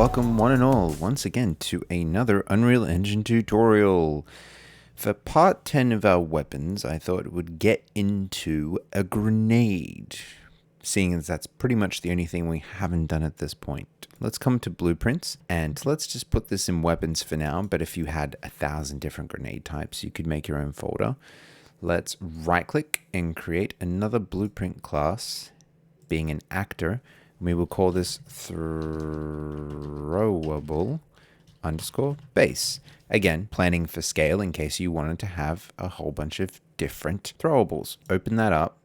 welcome one and all once again to another Unreal Engine tutorial. For part 10 of our weapons, I thought it would get into a grenade, seeing as that's pretty much the only thing we haven't done at this point. Let's come to blueprints, and let's just put this in weapons for now, but if you had 1,000 different grenade types, you could make your own folder. Let's right-click and create another blueprint class, being an actor. We will call this throwable underscore base. Again, planning for scale in case you wanted to have a whole bunch of different throwables. Open that up,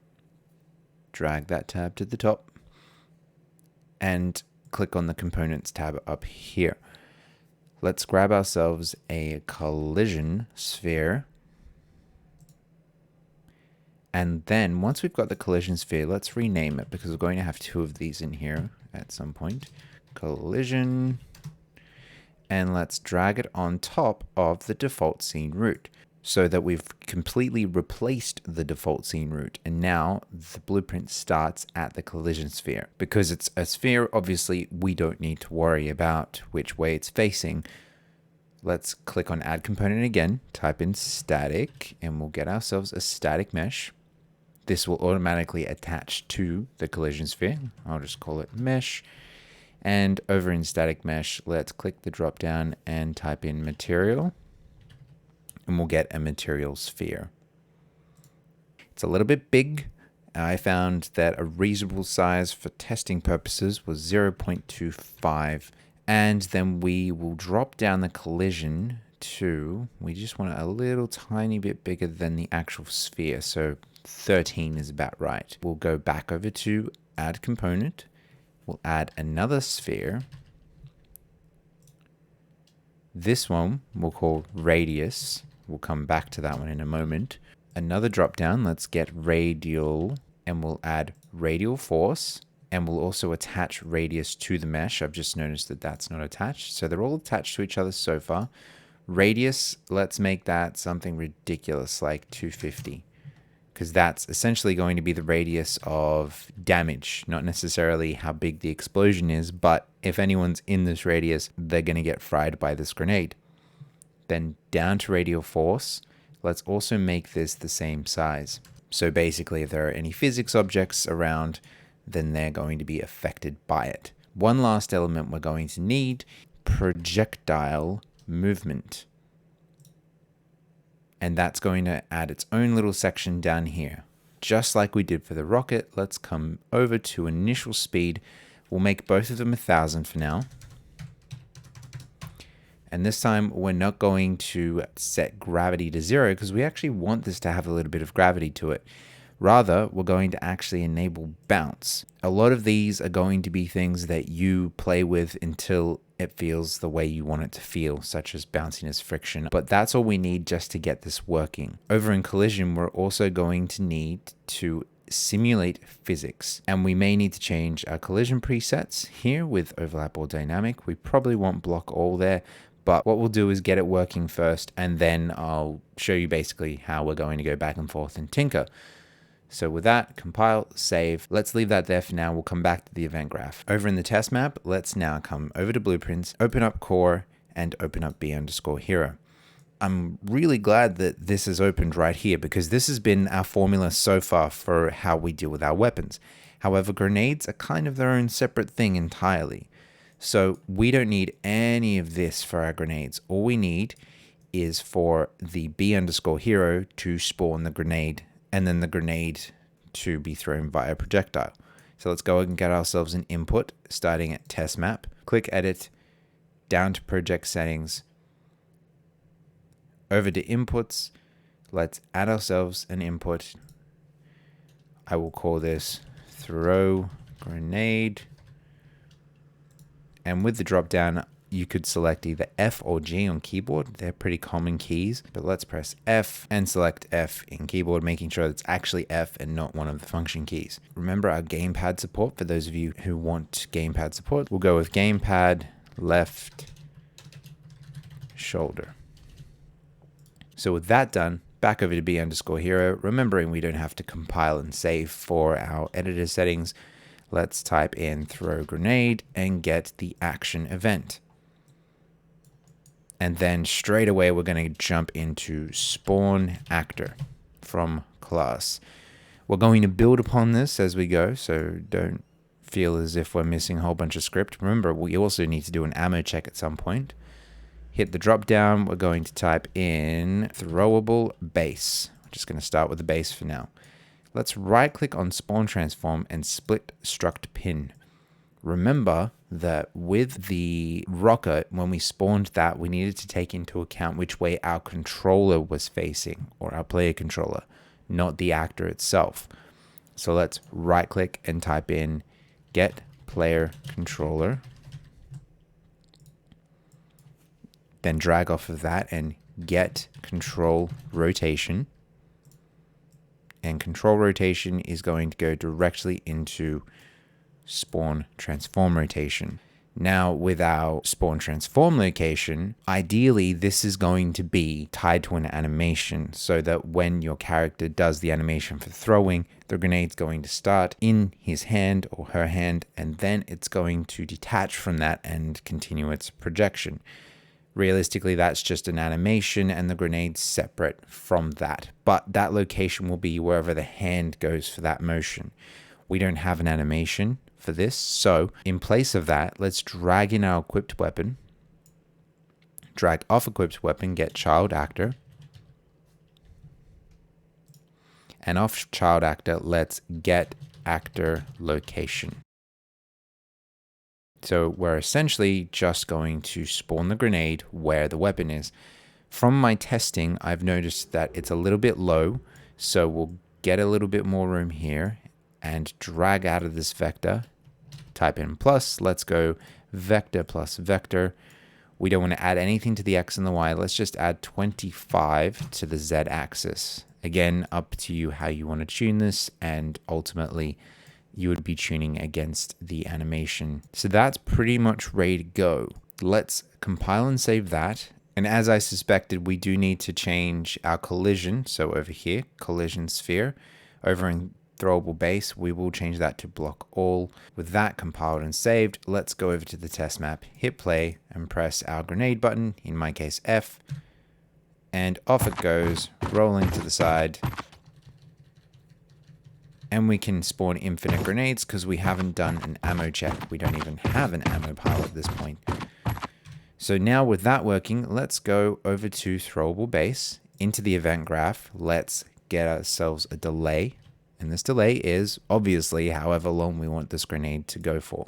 drag that tab to the top, and click on the components tab up here. Let's grab ourselves a collision sphere. And then once we've got the collision sphere, let's rename it because we're going to have two of these in here at some point. Collision. And let's drag it on top of the default scene root so that we've completely replaced the default scene root. And now the blueprint starts at the collision sphere. Because it's a sphere, obviously, we don't need to worry about which way it's facing. Let's click on add component again, type in static, and we'll get ourselves a static mesh. This will automatically attach to the collision sphere. I'll just call it mesh. And over in static mesh, let's click the drop down and type in material. And we'll get a material sphere. It's a little bit big. I found that a reasonable size for testing purposes was 0.25. And then we will drop down the collision to, we just want it a little tiny bit bigger than the actual sphere. So 13 is about right. We'll go back over to add component. We'll add another sphere. This one we'll call radius. We'll come back to that one in a moment. Another drop down, let's get radial, and we'll add radial force. And we'll also attach radius to the mesh. I've just noticed that that's not attached. So they're all attached to each other so far. Radius, let's make that something ridiculous like 250. Because that's essentially going to be the radius of damage, not necessarily how big the explosion is, but if anyone's in this radius, they're going to get fried by this grenade. Then down to radial force, let's also make this the same size. So basically, if there are any physics objects around, then they're going to be affected by it. One last element we're going to need, projectile movement. And that's going to add its own little section down here. Just like we did for the rocket, let's come over to initial speed. We'll make both of them 1,000 for now. And this time we're not going to set gravity to 0 because we actually want this to have a little bit of gravity to it. Rather, we're going to actually enable bounce. A lot of these are going to be things that you play with until it feels the way you want it to feel, such as bounciness, friction. But that's all we need just to get this working. Over in collision, we're also going to need to simulate physics. And we may need to change our collision presets here with overlap or dynamic. We probably want block all there. But what we'll do is get it working first, and then I'll show you basically how we're going to go back and forth and tinker. So with that, compile, save. Let's leave that there for now. We'll come back to the event graph. Over in the test map, let's now come over to blueprints, open up core, and open up B_hero. I'm really glad that this is opened right here because this has been our formula so far for how we deal with our weapons. However, grenades are kind of their own separate thing entirely. So we don't need any of this for our grenades. All we need is for the B_hero to spawn the grenade and then the grenade to be thrown via a projectile. So let's go and get ourselves an input starting at test map. Click edit, down to project settings, over to inputs. Let's add ourselves an input. I will call this throw grenade. And with the drop down, you could select either F or G on keyboard. They're pretty common keys, but let's press F and select F in keyboard, making sure it's actually F and not one of the function keys. Remember our gamepad support. For those of you who want gamepad support, we'll go with gamepad left shoulder. So with that done, back over to B_hero, remembering we don't have to compile and save for our editor settings. Let's type in throw grenade and get the action event. And then straight away, we're going to jump into spawn actor from class. We're going to build upon this as we go, so don't feel as if we're missing a whole bunch of script. Remember, we also need to do an ammo check at some point. Hit the drop down. We're going to type in throwable base. I'm just going to start with the base for now. Let's right click on spawn transform and split struct pin. Remember that with the rocket, when we spawned that, we needed to take into account which way our controller was facing, or our player controller, not the actor itself. So let's right click and type in get player controller. Then drag off of that and get control rotation. And control rotation is going to go directly into spawn transform rotation. Now with our spawn transform location, ideally this is going to be tied to an animation so that when your character does the animation for throwing, the grenade's going to start in his hand or her hand, and then it's going to detach from that and continue its projection. Realistically, that's just an animation and the grenade's separate from that. But that location will be wherever the hand goes for that motion. We don't have an animation for this, so in place of that, let's drag in our equipped weapon. Drag off equipped weapon, get child actor. And off child actor, let's get actor location. So we're essentially just going to spawn the grenade where the weapon is. From my testing, I've noticed that it's a little bit low, so we'll get a little bit more room here and drag out of this vector. Type in plus, let's go vector plus vector. We don't want to add anything to the X and the Y. Let's just add 25 to the Z axis. Again, up to you how you want to tune this, and ultimately you would be tuning against the animation. So that's pretty much ready to go. Let's compile and save that. And as I suspected, we do need to change our collision. So over here, collision sphere. Over in throwable base, we will change that to block all. With that compiled and saved, let's go over to the test map, hit play, and press our grenade button, in my case F. And off it goes, rolling to the side. And we can spawn infinite grenades because we haven't done an ammo check. We don't even have an ammo pile at this point. So now with that working, let's go over to throwable base, into the event graph. Let's get ourselves a delay. And this delay is obviously however long we want this grenade to go for.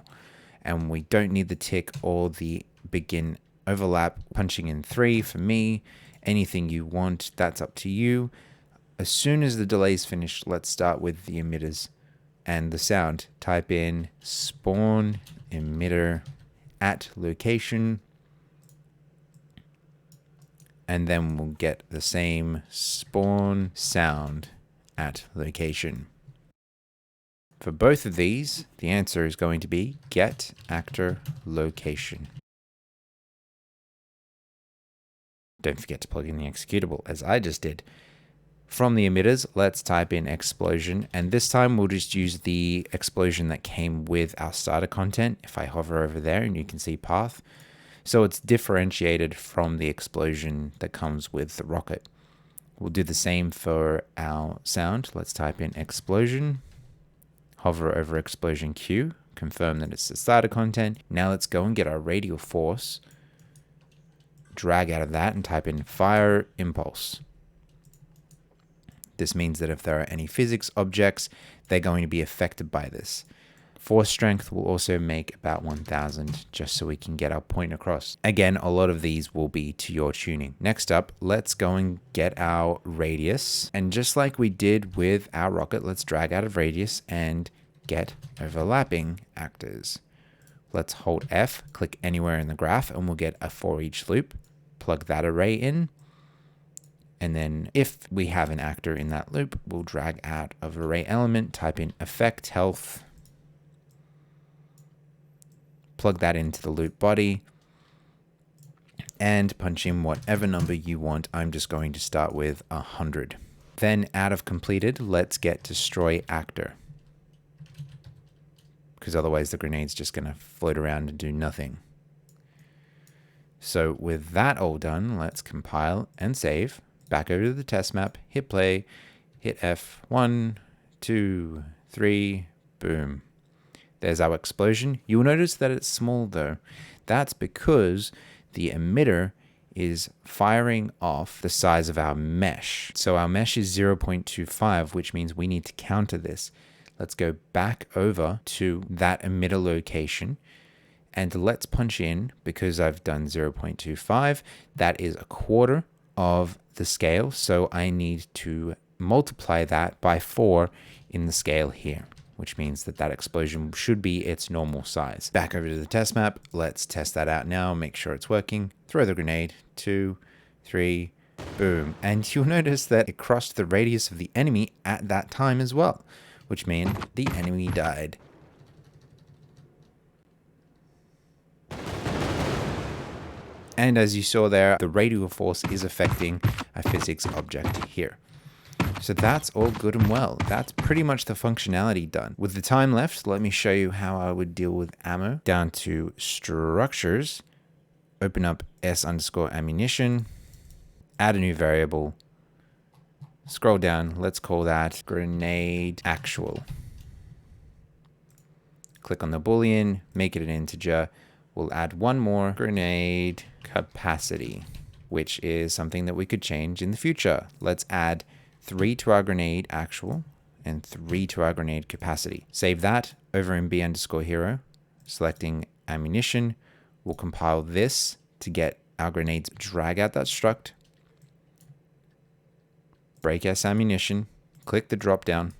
And we don't need the tick or the begin overlap. Punching in 3 for me. Anything you want, that's up to you. As soon as the delay is finished, let's start with the emitters and the sound. Type in spawn emitter at location, and then we'll get the same spawn sound at location. For both of these, the answer is going to be get actor location. Don't forget to plug in the executable, as I just did. From the emitters, let's type in explosion, and this time we'll just use the explosion that came with our starter content. If I hover over there and you can see path. So it's differentiated from the explosion that comes with the rocket. We'll do the same for our sound. Let's type in explosion, hover over explosion Q, confirm that it's the starter content. Now let's go and get our radial force, drag out of that and type in fire impulse. This means that if there are any physics objects, they're going to be affected by this. Force strength will also make about 1000, just so we can get our point across. Again, a lot of these will be to your tuning. Next up, let's go and get our radius. And just like we did with our rocket, let's drag out of radius and get overlapping actors. Let's hold F, click anywhere in the graph, and we'll get a for each loop. Plug that array in. And then if we have an actor in that loop, we'll drag out of array element, type in effect health, plug that into the loop body, and punch in whatever number you want. I'm just going to start with 100. Then out of completed, let's get destroy actor. because otherwise the grenade's just going to float around and do nothing. So with that all done, let's compile and save. Back over to the test map, hit play, hit F, 1, 2, 3, boom. There's our explosion. You'll notice that it's small though. That's because the emitter is firing off the size of our mesh. So our mesh is 0.25, which means we need to counter this. Let's go back over to that emitter location and let's punch in, because I've done 0.25, that is a quarter of the scale. So I need to multiply that by 4 in the scale here, which means that that explosion should be its normal size. Back over to the test map. Let's test that out now. Make sure it's working. Throw the grenade. 2, 3, boom. And you'll notice that it crossed the radius of the enemy at that time as well, which means the enemy died. And as you saw there, the radial force is affecting a physics object here. So that's all good and well. That's pretty much the functionality done. With the time left, let me show you how I would deal with ammo. Down to structures, open up s_ammunition, add a new variable, scroll down, let's call that grenade actual. Click on the boolean, make it an integer. We'll add one more, grenade capacity, which is something that we could change in the future. Let's add 3 to our grenade actual and 3 to our grenade capacity. Save that over in b_hero, selecting ammunition. We'll compile this to get our grenades, drag out that struct, break S ammunition, click the drop down,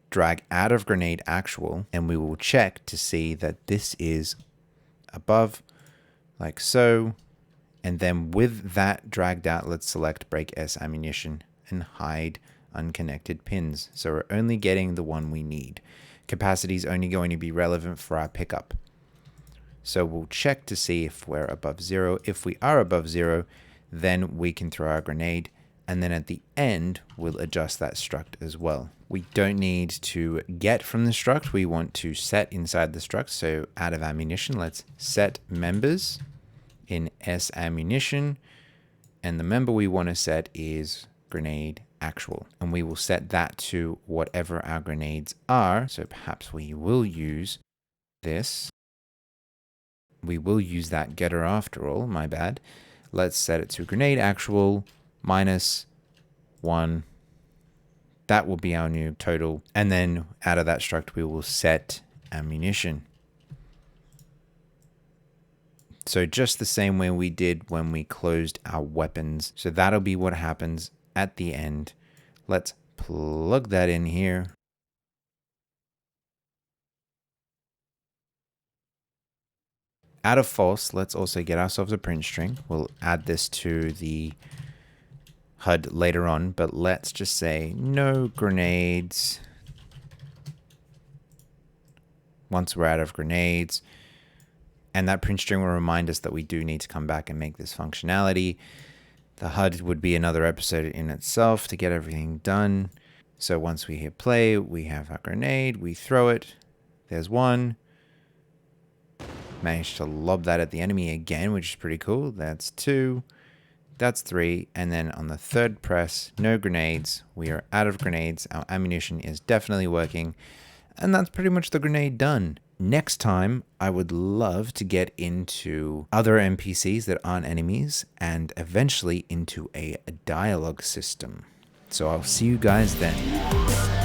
drag out of grenade actual, and we will check to see that this is above, like so. And then with that dragged out, let's select break S ammunition and hide unconnected pins. So we're only getting the one we need. Capacity is only going to be relevant for our pickup. So we'll check to see if we're above 0. If we are above 0, then we can throw our grenade. And then at the end, we'll adjust that struct as well. We don't need to get from the struct. We want to set inside the struct. So out of ammunition, let's set members in S ammunition. And the member we want to set is grenade actual. And we will set that to whatever our grenades are. So perhaps we will use this. We will use that getter after all, my bad. Let's set it to grenade actual -1. That will be our new total. And then out of that struct, we will set ammunition. So just the same way we did when we closed our weapons. So that'll be what happens at the end. Let's plug that in here. Out of false, let's also get ourselves a print string. We'll add this to the HUD later on, but let's just say no grenades once we're out of grenades. And that print string will remind us that we do need to come back and make this functionality. The HUD would be another episode in itself to get everything done. So once we hit play, we have our grenade, we throw it. There's one. Managed to lob that at the enemy again, which is pretty cool. That's 2. That's 3. And then on the third press, no grenades. We are out of grenades. Our ammunition is definitely working. And that's pretty much the grenade done. Next time, I would love to get into other NPCs that aren't enemies and eventually into a dialogue system. So I'll see you guys then.